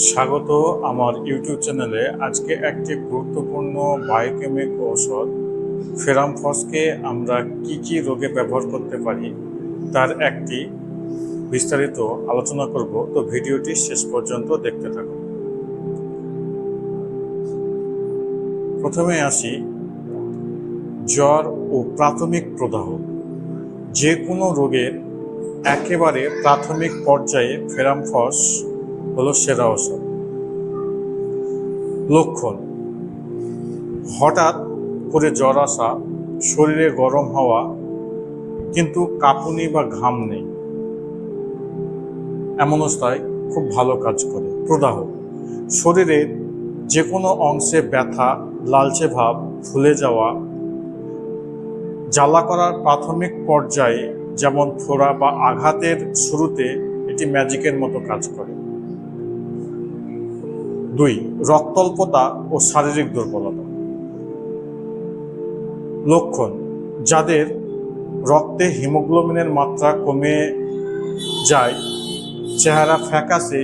স্বাগত আমার ইউটিউব চ্যানেলে। আজকে একটি গুরুত্বপূর্ণ বায়োকেমিক ঔষধ ফেরামফসকে আমরা কি কি রোগে ব্যবহার করতে পারি তার একটি বিস্তারিত আলোচনা করব। তো ভিডিওটি শেষ পর্যন্ত দেখতে থাকুন। প্রথমে আসি জ্বর ও প্রাথমিক প্রদাহ। যে কোনো রোগের একেবারে প্রাথমিক পর্যায়ে ফেরামফস হলো সেরা ঔষধ। লক্ষণ: হঠাৎ করে জ্বর আসা, শরীরে গরম হওয়া কিন্তু কাঁপুনি বা ঘাম নেই, এমন অবস্থায় খুব ভালো কাজ করে। প্রদাহ: শরীরের যে কোনো অংশে ব্যথা, লালচে ভাব, ফুলে যাওয়া, জ্বালা করার প্রাথমিক পর্যায়ে যেমন ফোড়া বা আঘাতের শুরুতে এটি ম্যাজিকের মতো কাজ করে। 2. রক্তাল্পতা ও শারীরিক দুর্বলতা। লক্ষণ: যাদের রক্তে হিমোগ্লোবিনের মাত্রা কমে যায়, চেহারা ফ্যাকাশে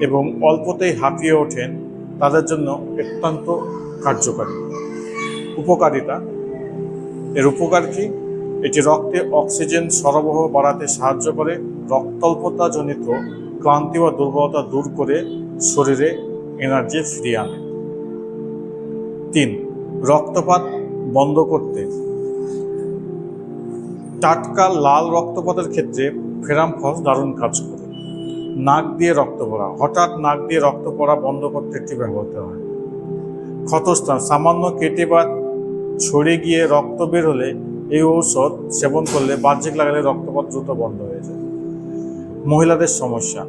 এবং অল্পতেই হাঁপিয়ে ওঠেন, তাদের জন্য অত্যন্ত কার্যকারী। উপকারিতা: এর উপকার কি? এটি রক্তে অক্সিজেন সরবরাহ বাড়াতে সাহায্য করে, রক্তাল্পতাজনিত ক্লান্তি বা দুর্বলতা দূর করে শরীরে এনার্জি ফিরিয়ে আনে। 3. রক্তপাত বন্ধ করতে। টাটকা লাল রক্তপাতের ক্ষেত্রে ফেরামফস দারুণ কাজ করে। নাক দিয়ে রক্ত পড়া: হঠাৎ নাক দিয়ে রক্ত পড়া বন্ধ করতে একটি ব্যবহৃত হয়। ক্ষতস্থান সামান্য কেটে বা ছড়ে গিয়ে রক্ত বের হলে এই ঔষধ সেবন করলে বাহ্যিক লাগালে রক্তপাত দ্রুত বন্ধ হয়ে যায়। মহিলাদের সমস্যা: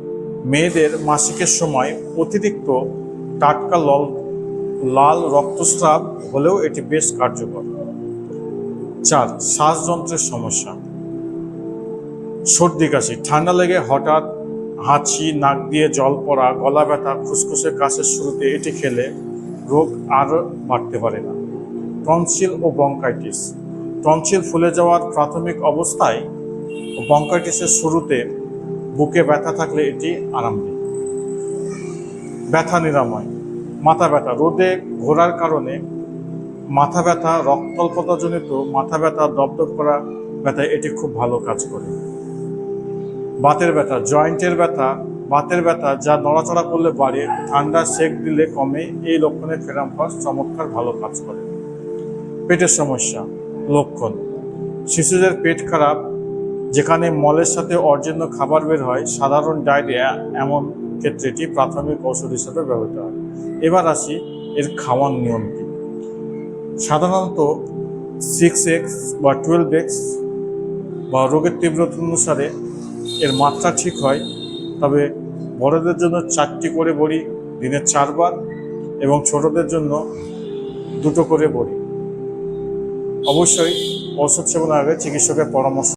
মেয়েদের মাসিকের সময় অতিরিক্ত টাটকা লাল রক্তস্রাব হলেও এটি বেশ কার্যকর। 4. শ্বাসযন্ত্রের সমস্যা: সর্দি কাশি, ঠান্ডা লেগে হঠাৎ হাঁচি, নাক দিয়ে জল পড়া, গলা ব্যথা, খুসখুসে কাশের শুরুতে এটি খেলে রোগ আর বাড়তে পারে না। টনসিল ও ব্রঙ্কাইটিস: টনসিল ফুলে যাওয়ার প্রাথমিক অবস্থায় ও ব্রঙ্কাইটিসের শুরুতে বুকে ব্যথা থাকলে এটি আরাম দেয়। ব্যথা নিরাময়: মাথা ব্যথা, রোদে ঘোরার কারণে মাথা ব্যথা, রক্তাল্পতাজনিত মাথা ব্যথা, দপদপ করা ব্যথায় এটি খুব ভালো কাজ করে। বাতের ব্যথা, জয়েন্টের ব্যথা, বাতের ব্যথা যা নড়াচড়া করলে বাড়ে, ঠান্ডা সেক দিলে কমে, এই লক্ষণে ফেরামফস চমৎকার ভালো কাজ করে। পেটের সমস্যা। লক্ষণ: শিশুদের পেট খারাপ, যেখানে মলের সাথে অর্জন্য খাবার বের হয়, সাধারণ ডায়রিয়া, এমন ক্ষেত্রে এটি প্রাথমিক ঔষধ হিসেবে ব্যবহৃত হয়। এবার আসি এর খাওয়ার নিয়ম কি। সাধারণত 6x বা 12x বা রোগের তীব্রতা অনুসারে এর মাত্রা ঠিক হয়। তবে বড়দের জন্য 4টি করে বড়ি দিনে 4 বার এবং ছোটদের জন্য 2টো করে বড়ি। অবশ্যই ঔষধ সেবনের আগে চিকিৎসকের পরামর্শ